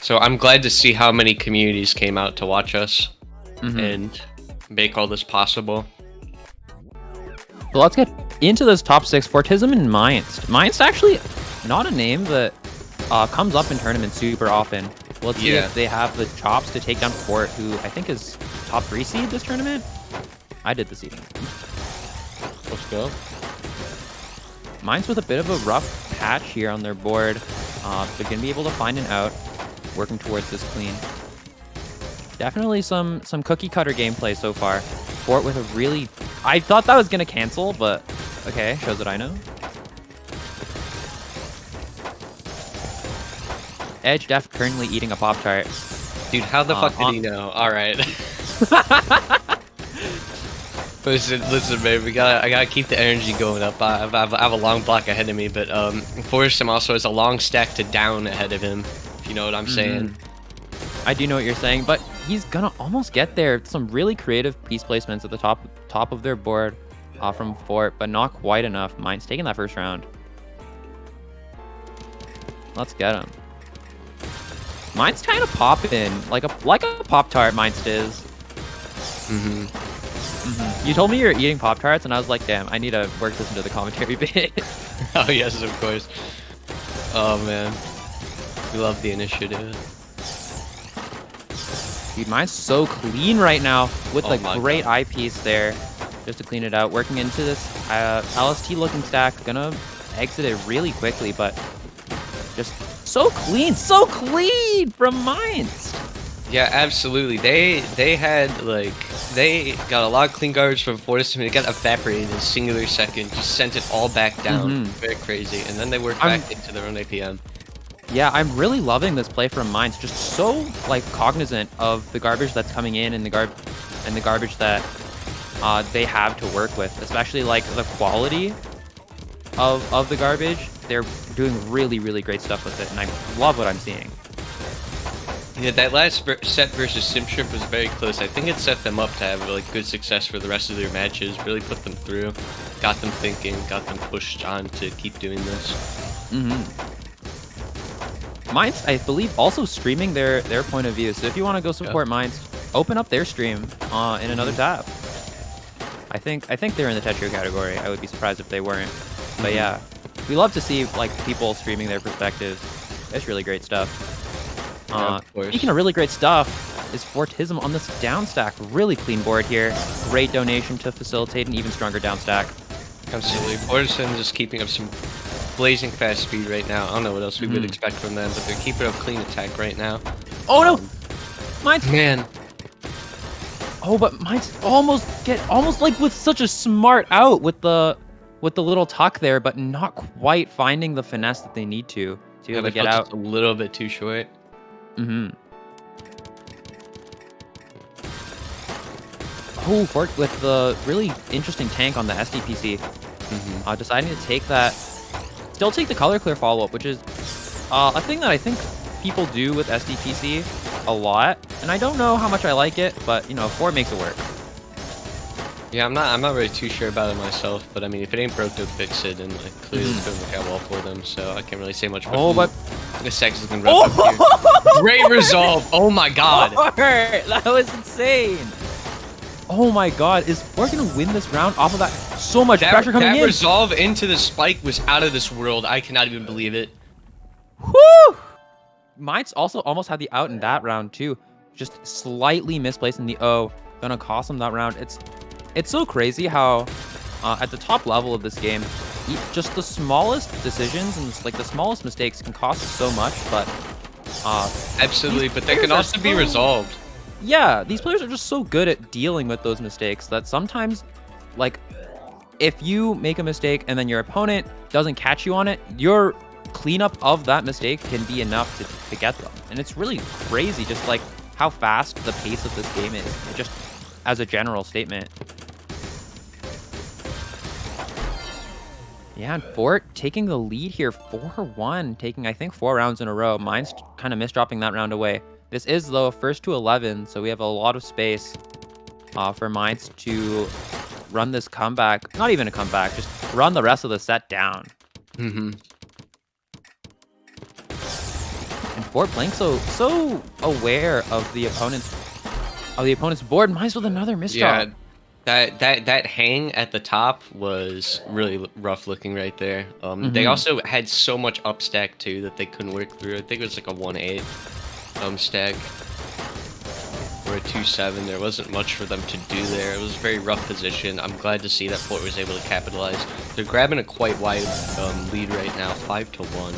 So I'm glad to see how many communities came out to watch us and make all this possible. So let's get into this top 6. Fortissim and Minest. Minest actually not a name that comes up in tournaments super often. Let's see if they have the chops to take down Fort, who I think is top 3 seed this tournament. I did the seeding. Let's go. Minest with a bit of a rough patch here on their board. They're going to be able to find an out, working towards this clean. Definitely some cookie cutter gameplay so far. Fort with a really... I thought that was going to cancel, but okay, shows that I know. Edge Def currently eating a Pop-Tart. Dude, how the fuck did he know? Alright. Listen, man, I gotta keep the energy going up. I have a long block ahead of me, but fortissim also has a long stack to down ahead of him, if you know what I'm saying. I do know what you're saying, but he's gonna almost get there. Some really creative piece placements at the top of their board from Fort, but not quite enough. Minest taking that first round. Let's get him. Minest kind of popping like a Pop-Tart. Minest is. You told me you're eating Pop-Tarts, and I was like, damn, I need to work this into the commentary bit. Oh yes, of course. Oh man, we love the initiative. Dude, Minest so clean right now with a great eyepiece there, just to clean it out. Working into this LST looking stack, gonna exit it really quickly, but just so clean from Minest. Yeah, absolutely. They got a lot of clean garbage from fortissim, and it got evaporated in a singular second. Just sent it all back down. Very crazy. And then they worked back into their own APM. Yeah, I'm really loving this play from Minest. Just so like cognizant of the garbage that's coming in and the garbage that they have to work with, especially like the quality of the garbage. They're doing really, really great stuff with it, and I love what I'm seeing. Yeah, that last set versus Simshrimp was very close. I think it set them up to have like good success for the rest of their matches. Really put them through, got them thinking, got them pushed on to keep doing this. Minest, I believe, also streaming their point of view. So if you want to go support Minest, open up their stream in another tab. I think they're in the Tetrio category. I would be surprised if they weren't. But yeah, we love to see like people streaming their perspectives. It's really great stuff. Speaking of really great stuff, is Fortissim on this down stack. Really clean board here. Great donation to facilitate an even stronger down stack. Absolutely. Fortissim just keeping up some blazing fast speed right now. I don't know what else we would expect from them, but they're keeping up clean attack right now. Oh no! Minest! Man. Oh, but Minest almost like with such a smart out with the little tuck there, but not quite finding the finesse that they need to be able to get out. Just a little bit too short. Oh, Fort with the really interesting tank on the SDPC. Deciding to take that, still take the color clear follow-up, which is a thing that I think people do with SDPC a lot, and I don't know how much I like it, but you know, Fort makes it work. Yeah, I'm not really too sure about it myself, but I mean, if it ain't broke, don't fix it, and like clearly it's gonna work out well for them, so I can't really say much. But this Sex is gonna wrap up here. Great resolve! Oh my god! Fort! That was insane! Oh my god, is Fort gonna win this round off of that? So much pressure coming in! That resolve into the spike was out of this world. I cannot even believe it. Whoo! Minest also almost had the out in that round too. Just slightly misplacing the O. Gonna cost him that round. It's so crazy how at the top level of this game, just the smallest decisions and like the smallest mistakes can cost so much, but absolutely, but they can also be resolved. Yeah, these players are just so good at dealing with those mistakes that sometimes, like, if you make a mistake and then your opponent doesn't catch you on it, your cleanup of that mistake can be enough to get them. And it's really crazy just like how fast the pace of this game is, just as a general statement. Yeah, and Fort taking the lead here 4-1, taking I think 4 rounds in a row. Mine's kind of misdropping that round away. This is though first to 11, so we have a lot of space for Minds to run this comeback. Not even a comeback, just run the rest of the set down. And Fort playing so aware of the opponent's board. Minest with another misdraw. Yeah, that hang at the top was really rough looking right there. They also had so much up stack too that they couldn't work through. I think it was like a 1-8 stack or a 2-7. There wasn't much for them to do there. It was a very rough position. I'm glad to see that Fort was able to capitalize. They're grabbing a quite wide lead right now, 5-1.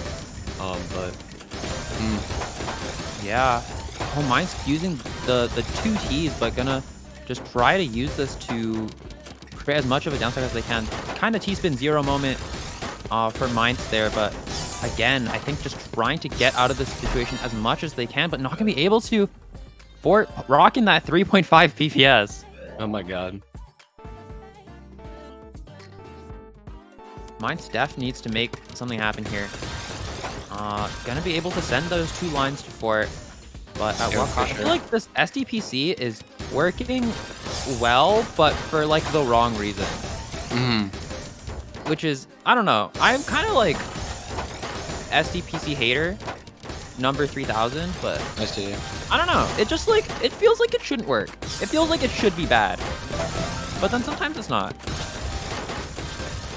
Yeah. Oh, Minest using the 2 T's, but gonna just try to use this to create as much of a downside as they can. Kind of T-spin 0 moment for Minest there, but again, I think just trying to get out of this situation as much as they can, but not gonna be able to. Fort rocking that 3.5 PPS. Oh my god. Minest def needs to make something happen here. Gonna be able to send those 2 lines to Fort, but at what cost? I feel like this SDPC is working well, but for like the wrong reason. Which is, I don't know. I'm kind of like SDPC hater, number 3000, but I see. I don't know. It just like, it feels like it shouldn't work. It feels like it should be bad, but then sometimes it's not.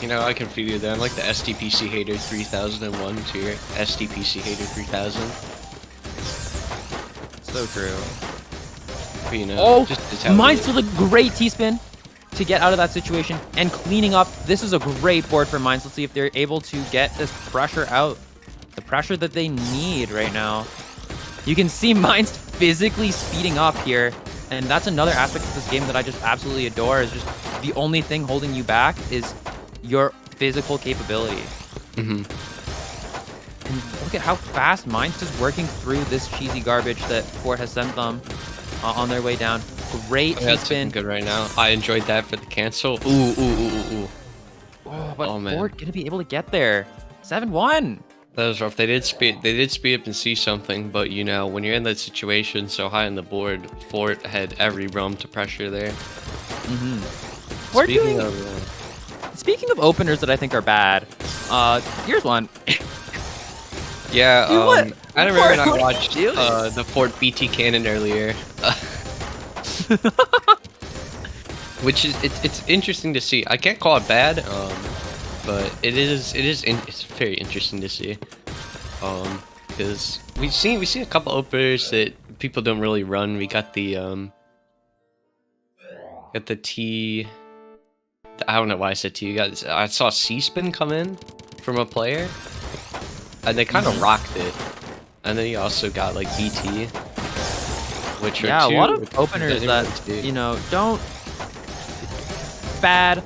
You know, I can feel you there. I'm like the SDPC hater 3001 to your SDPC hater 3000. So true. But, you know, oh, just Minest with a great T-spin to get out of that situation and cleaning up. This is a great board for Minest. Let's see if they're able to get this pressure out. The pressure that they need right now. You can see Minest physically speeding up here. And that's another aspect of this game that I just absolutely adore, is just the only thing holding you back is your physical capability. And look at how fast Minest is working through this cheesy garbage that Fort has sent them on their way down. Great T-spin. Good right now. I enjoyed that for the cancel. Ooh. But man. Fort gonna be able to get there. 7-1. That was rough. They did speed up and see something, but you know, when you're in that situation so high on the board, Fort had every room to pressure there. Speaking of openers that I think are bad, here's one. Yeah, I remember when I watched the Fort BT Cannon earlier. Which is it's interesting to see. I can't call it bad, but it's very interesting to see. Because we've seen a couple openers that people don't really run. We got the T. I don't know why I said T. I saw C-spin come in from a player, and they kind of rocked it. And then you also got like BT, which are a lot of openers that you know don't bad,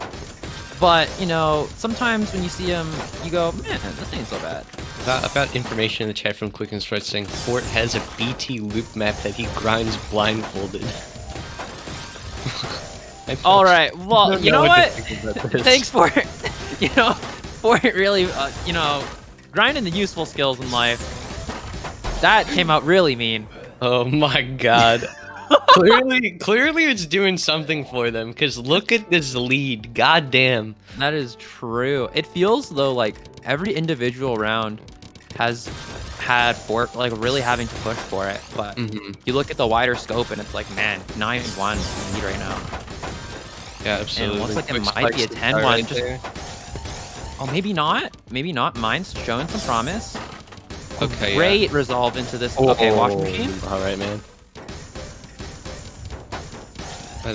but you know sometimes when you see them, you go, man, this ain't so bad. I've got information in the chat from Quick and Stretch saying Fort has a BT loop map that he grinds blindfolded. All right, well, you know what? Thanks for it. You know, for it really, you know, grinding the useful skills in life. That came out really mean. Oh my god. Clearly it's doing something for them, because look at this lead. God damn. That is true. It feels though like every individual round has had Fort like really having to push for it, but you look at the wider scope and it's like, man, 9-1 lead right now. Yeah, absolutely. And it looks like it might be a 10-1. Right, oh, maybe not. Maybe not. Mine's showing some promise. Okay, Great resolve into this. Okay, washing machine. All right, man.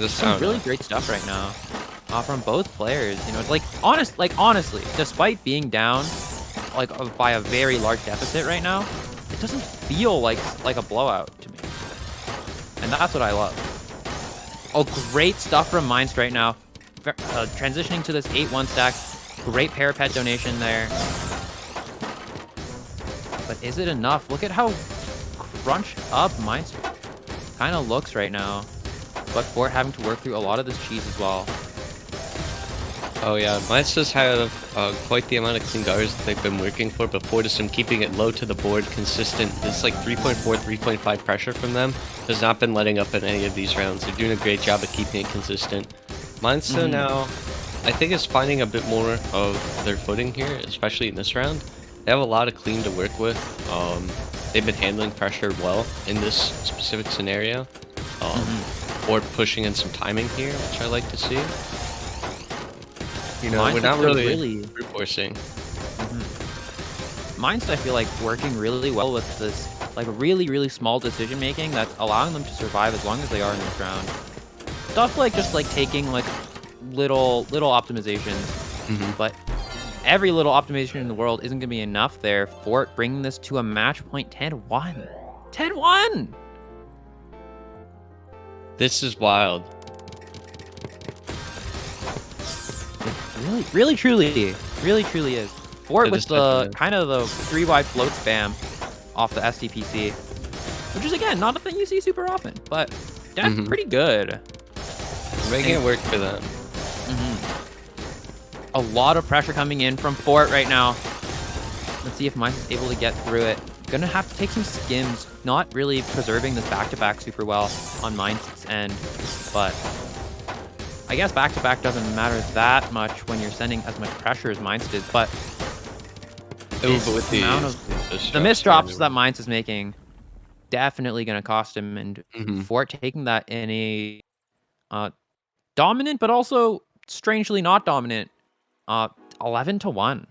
Some really great stuff right now from both players. You know, it's like honestly, despite being down like by a very large deficit right now, it doesn't feel like a blowout to me, and that's what I love. Oh, great stuff from Minest right now. Transitioning to this 8-1 stack. Great parapet donation there. But is it enough? Look at how crunched up Minest kind of looks right now. But Fort having to work through a lot of this cheese as well. Oh yeah, Minest does have quite the amount of clean guards that they've been working for, but fortissim keeping it low to the board, consistent. It's like 3.4, 3.5 pressure from them. Has not been letting up in any of these rounds. They're doing a great job of keeping it consistent. Minest though now, I think is finding a bit more of their footing here, especially in this round. They have a lot of clean to work with. they've been handling pressure well in this specific scenario. Or pushing in some timing here, which I like to see. You know, we're not really brute forcing. Minest, I feel like, working really well with this, like, really small decision making that's allowing them to survive as long as they are in this round. Stuff like just like taking like little optimizations, but every little optimization in the world isn't gonna be enough there for bringing this to a match point 10-1. 10-1. This is wild. It really truly is. Fort with the kind of the 3-wide float spam off the STPC, which is again not a thing you see super often, but that's pretty good. Making it work for them. A lot of pressure coming in from Fort right now. Let's see if Minest is able to get through it. Gonna have to take some skims. Not really preserving this back-to-back super well on Minest's end, but I guess back-to-back doesn't matter that much when you're sending as much pressure as Minest is, but with the amount of the misdrops that Minest is making definitely gonna cost him, and Fort taking that in a dominant, but also strangely not dominant, 11-1.